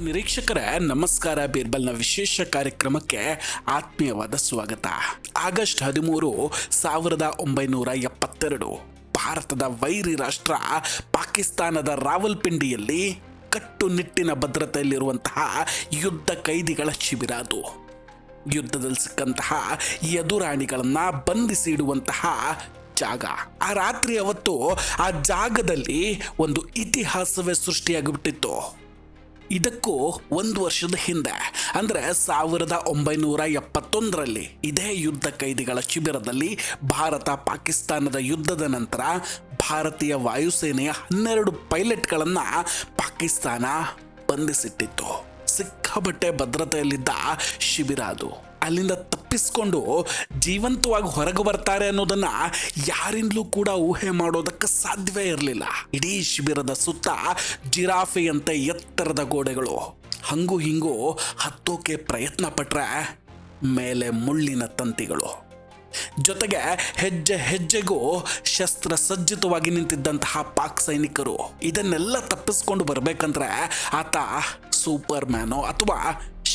ನಿರೀಕ್ಷಕರೇ ನಮಸ್ಕಾರ. ಬೀರ್ಬಲ್ನ ವಿಶೇಷ ಕಾರ್ಯಕ್ರಮಕ್ಕೆ ಆತ್ಮೀಯವಾದ ಸ್ವಾಗತ. ಆಗಸ್ಟ್ 13, 1972 ಭಾರತದ ವೈರಿ ರಾಷ್ಟ್ರ ಪಾಕಿಸ್ತಾನದ ರಾವಲ್ಪಿಂಡಿಯಲ್ಲಿ ಕಟ್ಟುನಿಟ್ಟಿನ ಭದ್ರತೆಯಲ್ಲಿರುವಂತಹ ಯುದ್ಧ ಕೈದಿಗಳ ಶಿಬಿರ ಅದು. ಯುದ್ಧದಲ್ಲಿ ಸಿಕ್ಕಂತಹ ಎದುರಾಣಿಗಳನ್ನ ಬಂಧಿಸಿ ಇಡುವಂತಹ ಜಾಗ. ಆ ರಾತ್ರಿ ಅವತ್ತು ಆ ಜಾಗದಲ್ಲಿ ಒಂದು ಇತಿಹಾಸವೇ ಸೃಷ್ಟಿಯಾಗಿಬಿಟ್ಟಿತ್ತು. ಇದಕ್ಕೂ 1 ವರ್ಷದ ಹಿಂದೆ ಅಂದರೆ 1971 ಇದೇ ಯುದ್ಧ ಕೈದಿಗಳ ಶಿಬಿರದಲ್ಲಿ ಭಾರತ ಪಾಕಿಸ್ತಾನದ ಯುದ್ಧದ ನಂತರ ಭಾರತೀಯ ವಾಯುಸೇನೆಯ 12 ಪೈಲಟ್ಗಳನ್ನು ಪಾಕಿಸ್ತಾನ ಬಂಧಿಸಿಟ್ಟಿತ್ತು. ಸಿಕ್ಕಾಪಟ್ಟೆ ಭದ್ರತೆಯಲ್ಲಿದ್ದ ಶಿಬಿರ ಅದು. ಅಲ್ಲಿಂದ ತಪ್ಪಿಸ್ಕೊಂಡು ಜೀವಂತವಾಗಿ ಹೊರಗೆ ಬರ್ತಾರೆ ಅನ್ನೋದನ್ನ ಯಾರಿಂದಲೂ ಕೂಡ ಊಹೆ ಮಾಡೋದಕ್ಕೆ ಸಾಧ್ಯವೇ ಇರಲಿಲ್ಲ. ಇಡೀ ಶಿಬಿರದ ಸುತ್ತ ಜಿರಾಫೆಯಂತೆ ಎತ್ತರದ ಗೋಡೆಗಳು. ಹಂಗೂ ಹಿಂಗೂ ಹತ್ತೋಕೆ ಪ್ರಯತ್ನ ಪಟ್ರೆ ಮೇಲೆ ಮುಳ್ಳಿನ ತಂತಿಗಳು. ಜೊತೆಗೆ ಹೆಜ್ಜೆ ಹೆಜ್ಜೆಗೂ ಶಸ್ತ್ರ ಸಜ್ಜಿತವಾಗಿ ನಿಂತಿದ್ದಂತಹ ಪಾಕ್ ಸೈನಿಕರು. ಇದನ್ನೆಲ್ಲ ತಪ್ಪಿಸ್ಕೊಂಡು ಬರ್ಬೇಕಂದ್ರೆ ಆತ ಸೂಪರ್ ಮ್ಯಾನೋ ಅಥವಾ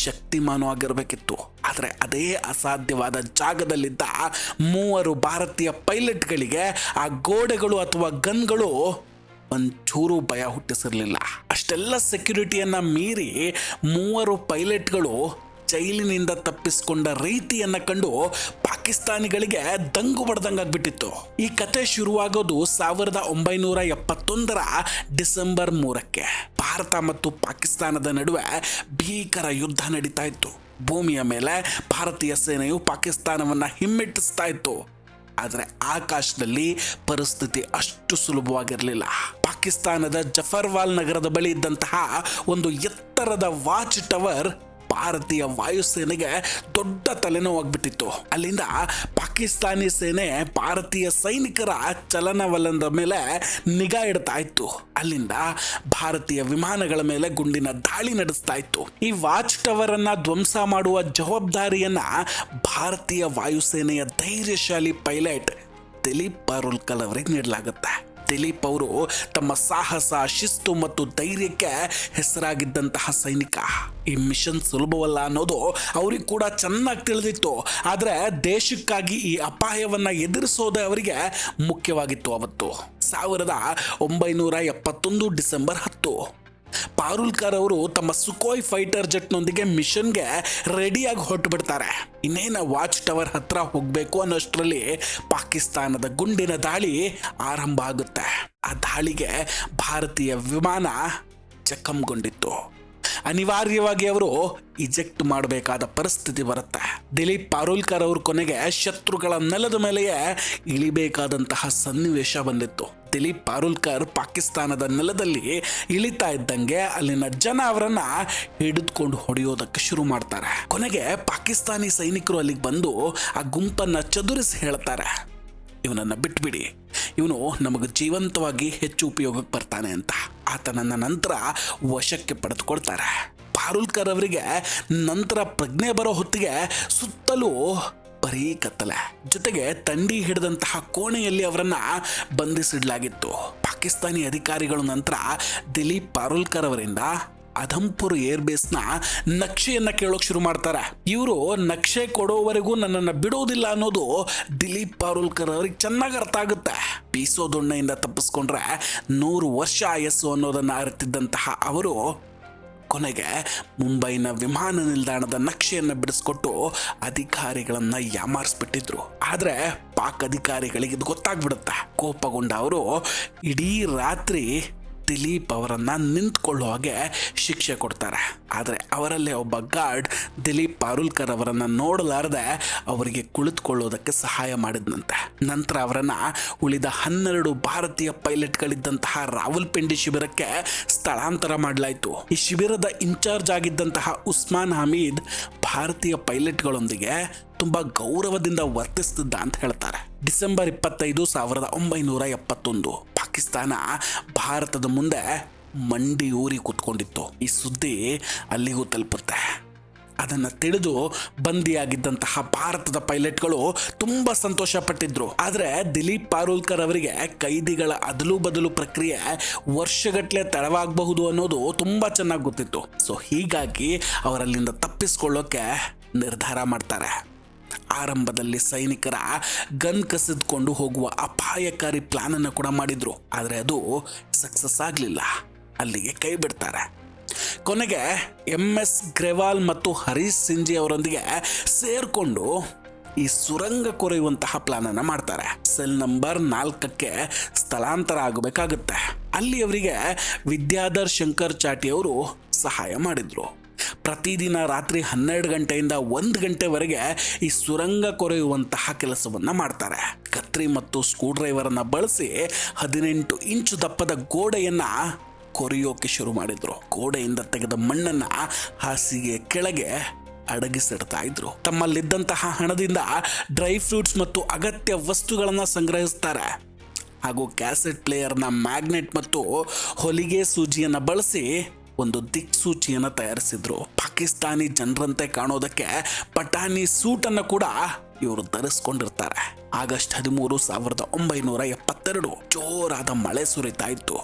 ಶಕ್ತಿಮಾನೋ ಆಗಿರಬೇಕಿತ್ತು. ಆದರೆ ಅದೇ ಅಸಾಧ್ಯವಾದ ಜಾಗದಲ್ಲಿದ್ದ 3 ಭಾರತೀಯ ಪೈಲಟ್ಗಳಿಗೆ ಆ ಗೋಡೆಗಳು ಅಥವಾ ಗನ್ಗಳು ಒಂಚೂರು ಭಯ ಹುಟ್ಟಿಸಿರಲಿಲ್ಲ. ಅಷ್ಟೆಲ್ಲ ಸೆಕ್ಯುರಿಟಿಯನ್ನ ಮೀರಿ 3 ಪೈಲಟ್ಗಳು ಜೈಲಿನಿಂದ ತಪ್ಪಿಸಿಕೊಂಡ ರೀತಿಯನ್ನ ಕಂಡು ಪಾಕಿಸ್ತಾನಿಗಳಿಗೆ ದಂಗು ಬಡ್ದಂಗಾಗ್ಬಿಟ್ಟಿತ್ತು. ಈ ಕತೆ ಶುರುವಾಗೋದು 1971 ಡಿಸೆಂಬರ್ 3. ಭಾರತ ಮತ್ತು ಪಾಕಿಸ್ತಾನದ ನಡುವೆ ಭೀಕರ ಯುದ್ಧ ನಡೀತಾ ಇತ್ತು. ಭೂಮಿಯ ಮೇಲೆ ಭಾರತೀಯ ಸೇನೆಯು ಪಾಕಿಸ್ತಾನವನ್ನ ಹಿಮ್ಮೆಟ್ಟಿಸ್ತಾ ಇತ್ತು. ಆದರೆ ಆಕಾಶದಲ್ಲಿ ಪರಿಸ್ಥಿತಿ ಅಷ್ಟು ಸುಲಭವಾಗಿರಲಿಲ್ಲ. ಪಾಕಿಸ್ತಾನದ ಜಫರ್ವಾಲ್ ನಗರದ ಬಳಿ ಇದ್ದಂತಹ ಒಂದು ಎತ್ತರದ ವಾಚ್ ಟವರ್ ಭಾರತೀಯ ವಾಯುಸೇನೆಗೆ ದೊಡ್ಡ ತಲೆನೋವಾಗ್ಬಿಟ್ಟಿತ್ತು. ಅಲ್ಲಿಂದ ಪಾಕಿಸ್ತಾನಿ ಸೇನೆ ಭಾರತೀಯ ಸೈನಿಕರ ಚಲನವಲನದ ಮೇಲೆ ನಿಗಾ ಇಡ್ತಾ ಇತ್ತು. ಅಲ್ಲಿಂದ ಭಾರತೀಯ ವಿಮಾನಗಳ ಮೇಲೆ ಗುಂಡಿನ ದಾಳಿ ನಡೆಸ್ತಾ ಇತ್ತು. ಈ ವಾಚ್ ಟವರ್ ಅನ್ನ ಧ್ವಂಸ ಮಾಡುವ ಜವಾಬ್ದಾರಿಯನ್ನ ಭಾರತೀಯ ವಾಯುಸೇನೆಯ ಧೈರ್ಯಶಾಲಿ ಪೈಲಟ್ ದಿಲೀಪ್ ಪಾರುಲ್ಕರ್ ಅವರಿಗೆ ನೀಡಲಾಗುತ್ತೆ. ದಿಲೀಪ್ ಅವರು ತಮ್ಮ ಸಾಹಸ, ಶಿಸ್ತು ಮತ್ತು ಧೈರ್ಯಕ್ಕೆ ಹೆಸರಾಗಿದ್ದಂತಹ ಸೈನಿಕ. ಈ ಮಿಷನ್ ಸುಲಭವಲ್ಲ ಅನ್ನೋದು ಅವ್ರಿಗೆ ಕೂಡ ಚೆನ್ನಾಗಿ ತಿಳಿದಿತ್ತು. ಆದರೆ ದೇಶಕ್ಕಾಗಿ ಈ ಅಪಾಯವನ್ನ ಎದುರಿಸೋದೇ ಅವರಿಗೆ ಮುಖ್ಯವಾಗಿತ್ತು. ಅವತ್ತು 1971 ಡಿಸೆಂಬರ್ 10 ಪಾರುಲ್ಕರ್ ಅವರು ತಮ್ಮ ಸುಕೋಯ್ ಫೈಟರ್ ಜೆಟ್ನೊಂದಿಗೆ ಮಿಷನ್ಗೆ ರೆಡಿಯಾಗಿ ಹೊರಟು ಬಿಡ್ತಾರೆ. ಇನ್ನೇನು ವಾಚ್ ಟವರ್ ಹತ್ರ ಹೋಗಬೇಕು ಅನ್ನೋಷ್ಟರಲ್ಲಿ ಪಾಕಿಸ್ತಾನದ ಗುಂಡಿನ ದಾಳಿ ಆರಂಭ ಆಗುತ್ತೆ. ಆ ದಾಳಿಗೆ ಭಾರತೀಯ ವಿಮಾನ ಜಖಂಗೊಂಡಿತ್ತು. ಅನಿವಾರ್ಯವಾಗಿ ಅವರು ಇಜೆಕ್ಟ್ ಮಾಡಬೇಕಾದ ಪರಿಸ್ಥಿತಿ ಬರುತ್ತೆ. ದಿಲೀಪ್ ಪಾರುಲ್ಕರ್ ಅವರು ಕೊನೆಗೆ ಶತ್ರುಗಳ ನೆಲದ ಮೇಲೆಯೇ ಇಳಿಬೇಕಾದಂತಹ ಸನ್ನಿವೇಶ ಬಂದಿತ್ತು. ದಿಲೀಪ್ ಪಾರುಲ್ಕರ್ ಪಾಕಿಸ್ತಾನದ ನೆಲದಲ್ಲಿ ಇಳಿತಾ ಇದ್ದಂಗೆ ಅಲ್ಲಿನ ಜನ ಅವರನ್ನ ಹಿಡಿದುಕೊಂಡು ಹೊಡೆಯೋದಕ್ಕೆ ಶುರು ಮಾಡ್ತಾರೆ. ಕೊನೆಗೆ ಪಾಕಿಸ್ತಾನಿ ಸೈನಿಕರು ಅಲ್ಲಿಗೆ ಬಂದು ಆ ಗುಂಪನ್ನ ಚದುರಿಸಿ ಹೇಳ್ತಾರೆ, ಇವನನ್ನ ಬಿಟ್ಬಿಡಿ, ಇವನು ನಮಗೆ ಜೀವಂತವಾಗಿ ಹೆಚ್ಚು ಉಪಯೋಗಕ್ಕೆ ಬರ್ತಾನೆ ಅಂತ. ಆತನನ್ನ ನಂತರ ವಶಕ್ಕೆ ಪಡೆದುಕೊಳ್ತಾರೆ. ಪಾರುಲ್ಕರ್ ಅವರಿಗೆ ನಂತರ ಪ್ರಜ್ಞೆ ಬರೋ ಹೊತ್ತಿಗೆ ಸುತ್ತಲೂ ಬರೀ ಕತ್ತಲೆ, ಜೊತೆಗೆ ತಂಡಿ ಹಿಡಿದಂತಹ ಕೋಣೆಯಲ್ಲಿ ಅವರನ್ನ ಬಂಧಿಸಿಡಲಾಗಿತ್ತು. ಪಾಕಿಸ್ತಾನಿ ಅಧಿಕಾರಿಗಳು ನಂತರ ದಿಲೀಪ್ ಪಾರುಲ್ಕರ್ ಅವರಿಂದ ಅಧಂಪುರ್ ಏರ್ಬೇಸ್ನ ನಕ್ಷೆಯನ್ನ ಕೇಳೋಕೆ ಶುರು ಮಾಡ್ತಾರೆ. ಇವರು ನಕ್ಷೆ ಕೊಡೋವರೆಗೂ ನನ್ನನ್ನು ಬಿಡೋದಿಲ್ಲ ಅನ್ನೋದು ದಿಲೀಪ್ ಪಾರುಲ್ಕರ್ ಅವ್ರಿಗೆ ಚೆನ್ನಾಗಿ ಅರ್ಥ ಆಗುತ್ತೆ. ಬೀಸೋ ದೊಣ್ಣೆಯಿಂದ ತಪ್ಪಿಸ್ಕೊಂಡ್ರೆ 100 ವರ್ಷ ಆಯಸ್ಸು ಅನ್ನೋದನ್ನ ಅರಿತಿದ್ದಂತಹ ಅವರು ಕೊನೆಗೆ ಮುಂಬೈನ ವಿಮಾನ ನಿಲ್ದಾಣದ ನಕ್ಷೆಯನ್ನು ಬಿಡಿಸ್ಕೊಟ್ಟು ಅಧಿಕಾರಿಗಳನ್ನ ಯಾಮಾರಿಸ್ಬಿಟ್ಟಿದ್ರು. ಆದರೆ ಪಾಕ್ ಅಧಿಕಾರಿಗಳಿಗೆ ಇದು ಗೊತ್ತಾಗ್ಬಿಡುತ್ತೆ. ಕೋಪಗೊಂಡ ಅವರು ಇಡೀ ರಾತ್ರಿ ದಿಲೀಪ್ ಅವರನ್ನ ನಿಂತ್ಕೊಳ್ಳೋ ಹಾಗೆ ಶಿಕ್ಷೆ ಕೊಡ್ತಾರೆ. ಆದರೆ ಅವರಲ್ಲೇ ಒಬ್ಬ ಗಾರ್ಡ್ ದಿಲೀಪ್ ಪಾರುಲ್ಕರ್ ಅವರನ್ನ ನೋಡಲಾರದೆ ಅವರಿಗೆ ಕುಳಿತುಕೊಳ್ಳೋದಕ್ಕೆ ಸಹಾಯ ಮಾಡಿದ್ನಂತೆ. ನಂತರ ಅವರನ್ನ ಉಳಿದ 12 ಭಾರತೀಯ ಪೈಲಟ್ಗಳಿದ್ದಂತಹ ರಾವಲ್ಪಿಂಡಿ ಶಿಬಿರಕ್ಕೆ ಸ್ಥಳಾಂತರ ಮಾಡಲಾಯಿತು. ಈ ಶಿಬಿರದ ಇನ್ಚಾರ್ಜ್ ಆಗಿದ್ದಂತಹ ಉಸ್ಮಾನ್ ಹಮೀದ್ ಭಾರತೀಯ ಪೈಲಟ್ಗಳೊಂದಿಗೆ ತುಂಬಾ ಗೌರವದಿಂದ ವರ್ತಿಸ್ತಿದ್ದ ಅಂತ ಹೇಳ್ತಾರೆ. ಡಿಸೆಂಬರ್ 25, 1971 ಪಾಕಿಸ್ತಾನ ಭಾರತದ ಮುಂದೆ ಮಂಡಿ ಊರಿ ಕೂತ್ಕೊಂಡಿತ್ತು. ಈ ಸುದ್ದಿ ಅಲ್ಲಿಗೂ ತಲುಪುತ್ತೆ. ಅದನ್ನು ತಿಳಿದು ಬಂದಿಯಾಗಿದ್ದಂತಹ ಭಾರತದ ಪೈಲಟ್ಗಳು ತುಂಬಾ ಸಂತೋಷ ಪಟ್ಟಿದ್ರು. ಆದರೆ ದಿಲೀಪ್ ಪಾರುಲ್ಕರ್ ಅವರಿಗೆ ಕೈದಿಗಳ ಅದಲು ಬದಲು ಪ್ರಕ್ರಿಯೆ ವರ್ಷಗಟ್ಟಲೆ ತಡವಾಗಬಹುದು ಅನ್ನೋದು ತುಂಬಾ ಚೆನ್ನಾಗಿ ಗೊತ್ತಿತ್ತು. ಸೊ ಹೀಗಾಗಿ ಅವರಲ್ಲಿಂದ ತಪ್ಪಿಸ್ಕೊಳ್ಳೋಕೆ ನಿರ್ಧಾರ ಮಾಡ್ತಾರೆ. ಆರಂಭದಲ್ಲಿ ಸೈನಿಕರ ಗನ್ ಕಸಿದುಕೊಂಡು ಹೋಗುವ ಅಪಾಯಕಾರಿ ಪ್ಲಾನ್ ಅನ್ನು ಕೂಡ ಮಾಡಿದ್ರು. ಆದರೆ ಅದು ಸಕ್ಸಸ್ ಆಗಲಿಲ್ಲ, ಅಲ್ಲಿಗೆ ಕೈ ಬಿಡ್ತಾರೆ. ಕೊನೆಗೆ MS ಗ್ರೆವಾಲ್ ಮತ್ತು ಹರೀಶ್ ಸಿಂಜಿ ಅವರೊಂದಿಗೆ ಸೇರ್ಕೊಂಡು ಈ ಸುರಂಗ ಕೊರೆಯುವಂತಹ ಪ್ಲಾನ್ ಅನ್ನ ಮಾಡ್ತಾರೆ. ಸೆಲ್ ನಂಬರ್ 4ಕ್ಕೆ ಸ್ಥಳಾಂತರ ಆಗಬೇಕಾಗುತ್ತೆ. ಅಲ್ಲಿ ಅವರಿಗೆ ವಿದ್ಯಾಧರ್ ಶಂಕರ್ ಚಾಟಿ ಅವರು ಸಹಾಯ ಮಾಡಿದ್ರು. ಪ್ರತಿದಿನ ರಾತ್ರಿ 12 ಗಂಟೆಯಿಂದ 1 ಗಂಟೆವರೆಗೆ ಈ ಸುರಂಗ ಕೊರೆಯುವಂತಹ ಕೆಲಸವನ್ನ ಮಾಡ್ತಾರೆ. ಕತ್ರಿ ಮತ್ತು ಸ್ಕ್ರೂ ಡ್ರೈವರ್ ಅನ್ನ ಬಳಸಿ 18 ಇಂಚು ದಪ್ಪದ ಗೋಡೆಯನ್ನ ಕೊರೆಯೋಕೆ ಶುರು ಮಾಡಿದ್ರು. ಗೋಡೆಯಿಂದ ತೆಗೆದ ಮಣ್ಣನ್ನ ಹಾಸಿಗೆ ಕೆಳಗೆ ಅಡಗಿಸಿಡ್ತಾ ಇದ್ರು. ತಮ್ಮಲ್ಲಿದ್ದಂತಹ ಹಣದಿಂದ ಡ್ರೈ ಫ್ರೂಟ್ಸ್ ಮತ್ತು ಅಗತ್ಯ ವಸ್ತುಗಳನ್ನ ಸಂಗ್ರಹಿಸ್ತಾರೆ. ಹಾಗೂ ಕ್ಯಾಸೆಟ್ ಪ್ಲೇಯರ್ನ ಮ್ಯಾಗ್ನೆಟ್ ಮತ್ತು ಹೊಲಿಗೆ ಸೂಜಿಯನ್ನ ಬಳಸಿ ಒಂದು ದಿಕ್ಸೂಚಿಯನ್ನು ತಯಾರಿಸಿದ್ರು. ಪಾಕಿಸ್ತಾನಿ ಜನರಂತೆ ಕಾಣೋದಕ್ಕೆ ಪಠಾಣಿ ಸೂಟ್ ಅನ್ನು ಕೂಡ ಇವರು ಧರಿಸ್ಕೊಂಡಿರ್ತಾರೆ. ಆಗಸ್ಟ್ 13, 1972 ಜೋರಾದ ಮಳೆ ಸುರಿತಾ ಇತ್ತು.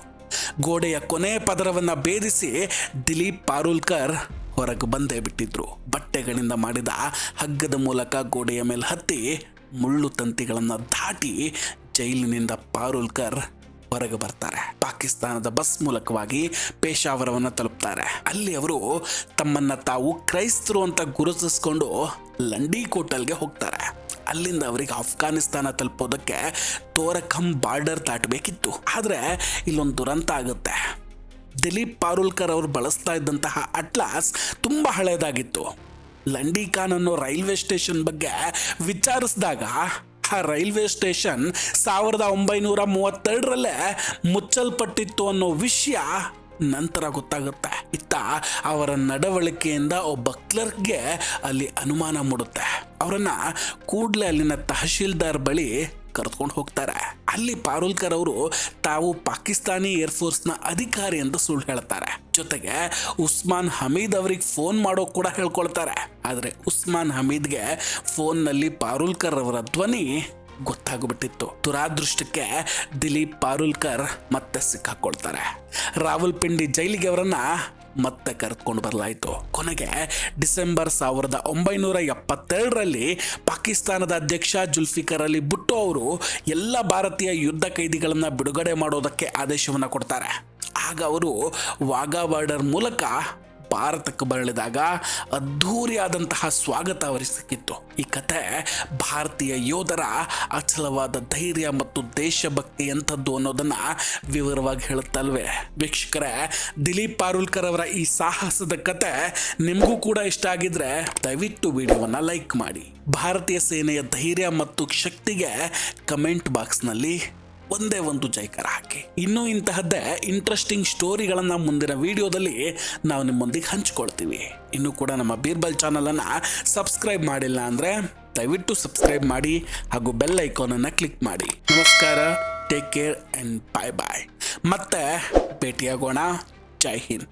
ಗೋಡೆಯ ಕೊನೆ ಪದರವನ್ನ ಭೇದಿಸಿ ದಿಲೀಪ್ ಪಾರುಲ್ಕರ್ ಹೊರಗೆ ಬಂದೇ ಬಿಟ್ಟಿದ್ರು. ಬಟ್ಟೆಗಳಿಂದ ಮಾಡಿದ ಹಗ್ಗದ ಮೂಲಕ ಗೋಡೆಯ ಮೇಲೆ ಹತ್ತಿ ಮುಳ್ಳು ತಂತಿಗಳನ್ನು ದಾಟಿ ಜೈಲಿನಿಂದ ಪಾರುಲ್ಕರ್ ಹೊರಗೆ ಬರ್ತಾರೆ. ಪಾಕಿಸ್ತಾನದ ಬಸ್ ಮೂಲಕವಾಗಿ ಪೇಶಾವರವನ್ನು ತಲುಪ್ತಾರೆ. ಅಲ್ಲಿ ಅವರು ತಮ್ಮನ್ನ ತಾವು ಕ್ರೈಸ್ತರು ಅಂತ ಗುರುತಿಸಿಕೊಂಡು ಲಂಡಿ ಕೋಟಲ್ಗೆ ಹೋಗ್ತಾರೆ. ಅಲ್ಲಿಂದ ಅವರಿಗೆ ಅಫ್ಘಾನಿಸ್ತಾನ ತಲುಪೋದಕ್ಕೆ ತೋರಖಂ ಬಾರ್ಡರ್ ದಾಟಬೇಕಿತ್ತು. ಆದರೆ ಇಲ್ಲೊಂದು ದುರಂತ ಆಗುತ್ತೆ. ದಿಲೀಪ್ ಪಾರುಲ್ಕರ್ ಅವರು ಬಳಸ್ತಾ ಇದ್ದಂತಹ ಅಟ್ಲಾಸ್ ತುಂಬಾ ಹಳೆಯದಾಗಿತ್ತು. ಲಂಡಿ ಖಾನ್ ಅನ್ನೋ ರೈಲ್ವೆ ಸ್ಟೇಷನ್ ಬಗ್ಗೆ ವಿಚಾರಿಸಿದಾಗ ಆ ರೈಲ್ವೆ ಸ್ಟೇಷನ್ 1932ರಲ್ಲೇ ಮುಚ್ಚಲ್ಪಟ್ಟಿತ್ತು ಅನ್ನೋ ವಿಷಯ ನಂತರ ಗೊತ್ತಾಗುತ್ತೆ. ಇತ್ತ ಅವರ ನಡವಳಿಕೆಯಿಂದ ಒಬ್ಬ ಕ್ಲರ್ಕ್ಗೆ ಅಲ್ಲಿ ಅನುಮಾನ ಮೂಡುತ್ತೆ. ಅವರನ್ನ ಕೂಡಲೇ ಅಲ್ಲಿನ ತಹಶೀಲ್ದಾರ್ ಬಳಿ ಕರೆದುಕೊಂಡು ಹೋಗ್ತಾರೆ. ಅಲ್ಲಿ ಪಾರುಲ್ಕರ್ ಅವರು ತಾವು ಪಾಕಿಸ್ತಾನಿ ಏರ್ಫೋರ್ಸ್ನ ಅಧಿಕಾರಿ ಅಂತ ಸುಳ್ಳು ಹೇಳ್ತಾರೆ. ಜೊತೆಗೆ ಉಸ್ಮಾನ್ ಹಮೀದ್ ಅವರಿಗೆ ಫೋನ್ ಮಾಡೋ ಕೂಡ ಹೇಳ್ಕೊಳ್ತಾರೆ. ಆದರೆ ಉಸ್ಮಾನ್ ಹಮೀದ್ಗೆ ಫೋನ್ನಲ್ಲಿ ಪಾರುಲ್ಕರ್ ಅವರ ಧ್ವನಿ ಗೊತ್ತಾಗ್ಬಿಟ್ಟಿತ್ತು. ದುರಾದೃಷ್ಟಕ್ಕೆ ದಿಲೀಪ್ ಪಾರುಲ್ಕರ್ ಮತ್ತೆ ಸಿಕ್ಕಾಕೊಳ್ತಾರೆ. ರಾವಲ್ಪಿಂಡಿ ಜೈಲಿಗೆ ಅವರನ್ನ ಮತ್ತೆ ಕರೆದುಕೊಂಡು ಬರಲಾಯಿತು. ಕೊನೆಗೆ ಡಿಸೆಂಬರ್ 1972ರಲ್ಲಿ ಪಾಕಿಸ್ತಾನದ ಅಧ್ಯಕ್ಷ ಜುಲ್ಫಿಕರ್ ಅಲಿ ಭುಟ್ಟೋ ಅವರು ಎಲ್ಲ ಭಾರತೀಯ ಯುದ್ಧ ಕೈದಿಗಳನ್ನ ಬಿಡುಗಡೆ ಮಾಡೋದಕ್ಕೆ ಆದೇಶವನ್ನು ಕೊಡ್ತಾರೆ. ಆಗ ಅವರು ವಾಘಾ ಬಾರ್ಡರ್ ಮೂಲಕ ಭಾರತಕ್ಕೆ ಬರಳಿದಾಗ ಅದ್ಧೂರಿಯಾದಂತಹ ಸ್ವಾಗತ ಅವರಿಗೆ ಸಿಕ್ಕಿತ್ತು. ಈ ಕಥೆ ಭಾರತೀಯ ಯೋಧರ ಅಚಲವಾದ ಧೈರ್ಯ ಮತ್ತು ದೇಶಭಕ್ತಿ ಎಂಥದ್ದು ಅನ್ನೋದನ್ನ ವಿವರವಾಗಿ ಹೇಳುತ್ತಲ್ವೇ. ವೀಕ್ಷಕರೇ, ದಿಲೀಪ್ ಪಾರುಲ್ಕರ್ ಅವರ ಈ ಸಾಹಸದ ಕತೆ ನಿಮಗೂ ಕೂಡ ಇಷ್ಟ ಆಗಿದ್ರೆ ದಯವಿಟ್ಟು ವಿಡಿಯೋವನ್ನ ಲೈಕ್ ಮಾಡಿ. ಭಾರತೀಯ ಸೇನೆಯ ಧೈರ್ಯ ಮತ್ತು ಶಕ್ತಿಗೆ ಕಮೆಂಟ್ ಬಾಕ್ಸ್ನಲ್ಲಿ ಒಂದೇ ಒಂದು ಜೈಕಾರ ಹಾಕಿ. ಇನ್ನೂ ಇಂತಹದ್ದೇ ಇಂಟ್ರೆಸ್ಟಿಂಗ್ ಸ್ಟೋರಿಗಳನ್ನು ಮುಂದಿನ ವಿಡಿಯೋದಲ್ಲಿ ನಾವು ನಿಮ್ಮೊಂದಿಗೆ ಹಂಚ್ಕೊಳ್ತೀವಿ. ಇನ್ನೂ ಕೂಡ ನಮ್ಮ ಬೀರ್ಬಲ್ ಚಾನಲನ್ನು ಸಬ್ಸ್ಕ್ರೈಬ್ ಮಾಡಿಲ್ಲ ಅಂದರೆ ದಯವಿಟ್ಟು ಸಬ್ಸ್ಕ್ರೈಬ್ ಮಾಡಿ ಹಾಗೂ ಬೆಲ್ ಐಕಾನನ್ನು ಕ್ಲಿಕ್ ಮಾಡಿ. ನಮಸ್ಕಾರ, ಟೇಕ್ ಕೇರ್ ಆ್ಯಂಡ್ ಬಾಯ್ ಬಾಯ್. ಮತ್ತೆ ಭೇಟಿಯಾಗೋಣ. ಜೈ ಹಿಂದ್.